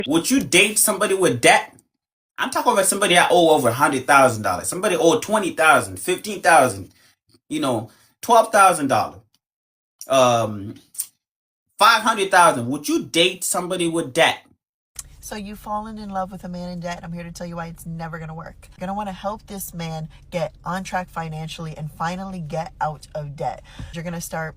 Would you date somebody with debt? I'm talking about somebody that owe over $100,000. Somebody owe 20,000, 15,000, $12,000, 500,000. Would you date somebody with debt? So you've fallen in love with a man in debt. I'm here to tell you why it's never going to work. You're going to want to help this man get on track financially and finally get out of debt. You're going to start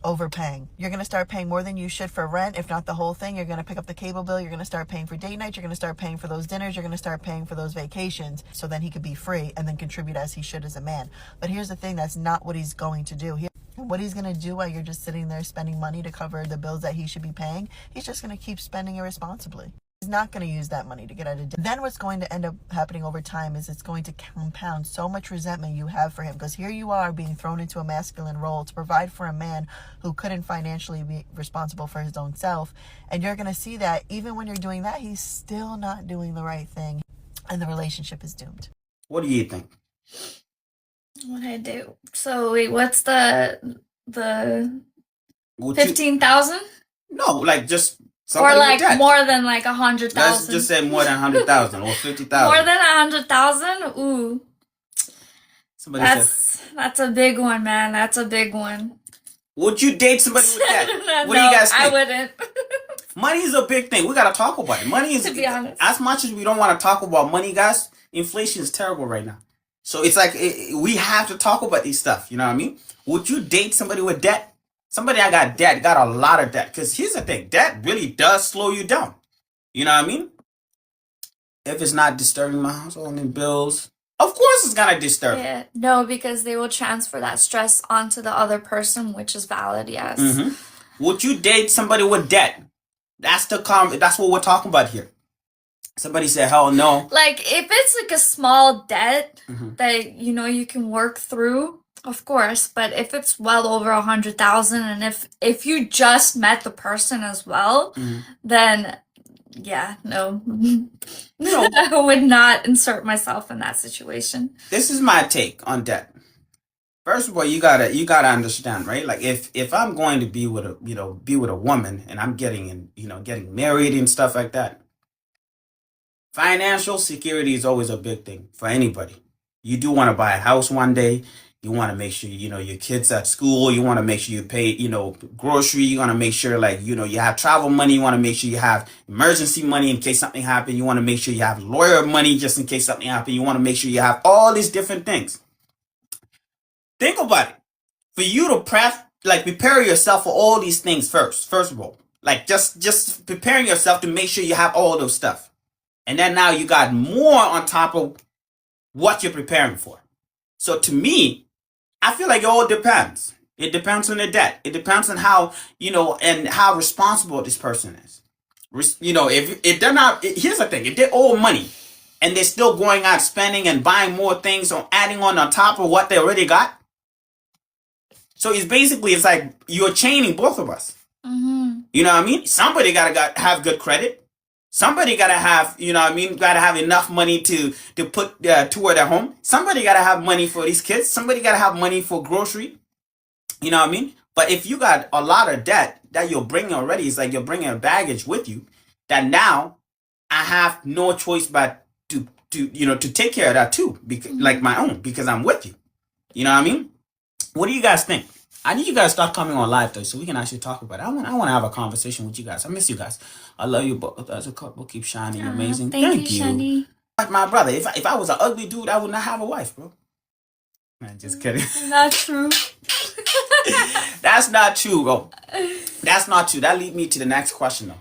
overpaying. You're going to start paying more than you should for rent, if not the whole thing. You're going to pick up the cable bill. You're going to start paying for date nights. You're going to start paying for those dinners. You're going to start paying for those vacations so then he could be free and then contribute as he should as a man. But here's the thing, that's not what he's going to do. What he's going to do while you're just sitting there spending money to cover the bills that he should be paying, he's just going to keep spending irresponsibly. He's not going to use that money to get out of debt. Then what's going to end up happening over time is it's going to compound so much resentment you have for him, because here you are being thrown into a masculine role to provide for a man who couldn't financially be responsible for his own self. And you're going to see that even when you're doing that, he's still not doing the right thing, and the relationship is doomed. What do you think? What I do? So wait, what's the Would you, 15,000 no, like just or somebody with like debt. more than like Let's 100,000? just say more than 100,000 or 50,000. More than 100,000? Ooh, Somebody said, that's a big one, man. That's a big one. would you date somebody with debt? No, What do you guys think? I wouldn't. Money is a big thing. We gotta talk about it. Money is, To be honest. as much as we don't want to talk about money, guys, inflation is terrible right now. So it's like we have to talk about these stuff. You know what I mean? Would you date somebody with debt? Somebody that got debt, got a lot of debt. Because here's the thing, debt really does slow you down. You know what I mean? If it's not disturbing my household and bills, of course it's gonna disturb. Yeah, no, because they will transfer that stress onto the other person, which is valid, yes. Would you date somebody with debt? That's what we're talking about here. Somebody said, hell no. Like, if it's like a small debt that, you can work through, of course, but if it's well over 100,000 and if you just met the person as well, then yeah, no. No. I would not insert myself in that situation. This is my take on debt. First of all, you gotta understand, right? Like if I'm going to be with a woman and I'm getting married and stuff like that, financial security is always a big thing for anybody. You do want to buy a house one day. You want to make sure, your kids at school. You want to make sure you pay, grocery. You want to make sure, you have travel money. You want to make sure you have emergency money in case something happens. You want to make sure you have lawyer money just in case something happens. You want to make sure you have all these different things. Think about it. For you to prepare yourself for all these things first of all. Like, just preparing yourself to make sure you have all those stuff. And then now you got more on top of what you're preparing for. So to me, I feel like it all depends. It depends on the debt. It depends on how, and how responsible this person is. If they're not, here's the thing. If they owe money and they're still going out spending and buying more things or adding on top of what they already got. So it's like you're chaining both of us. You know what I mean? Somebody gotta have good credit. Somebody gotta have, gotta have enough money to put toward their home. Somebody gotta have money for these kids. Somebody gotta have money for grocery. You know what I mean? But if you got a lot of debt that you're bringing already, it's like you're bringing a baggage with you that now I have no choice but to take care of that too, because, like my own, because I'm with you. You know what I mean? What do you guys think? I need you guys to start coming on live though, so we can actually talk about it. I want to have a conversation with you guys. I miss you guys. I love you both as a couple. Keep shining, amazing. Thank you, Shani. Like my brother, if I was an ugly dude, I would not have a wife, bro. Man, just kidding. Not true. That's not true, bro. That's not true. That leads me to the next question though.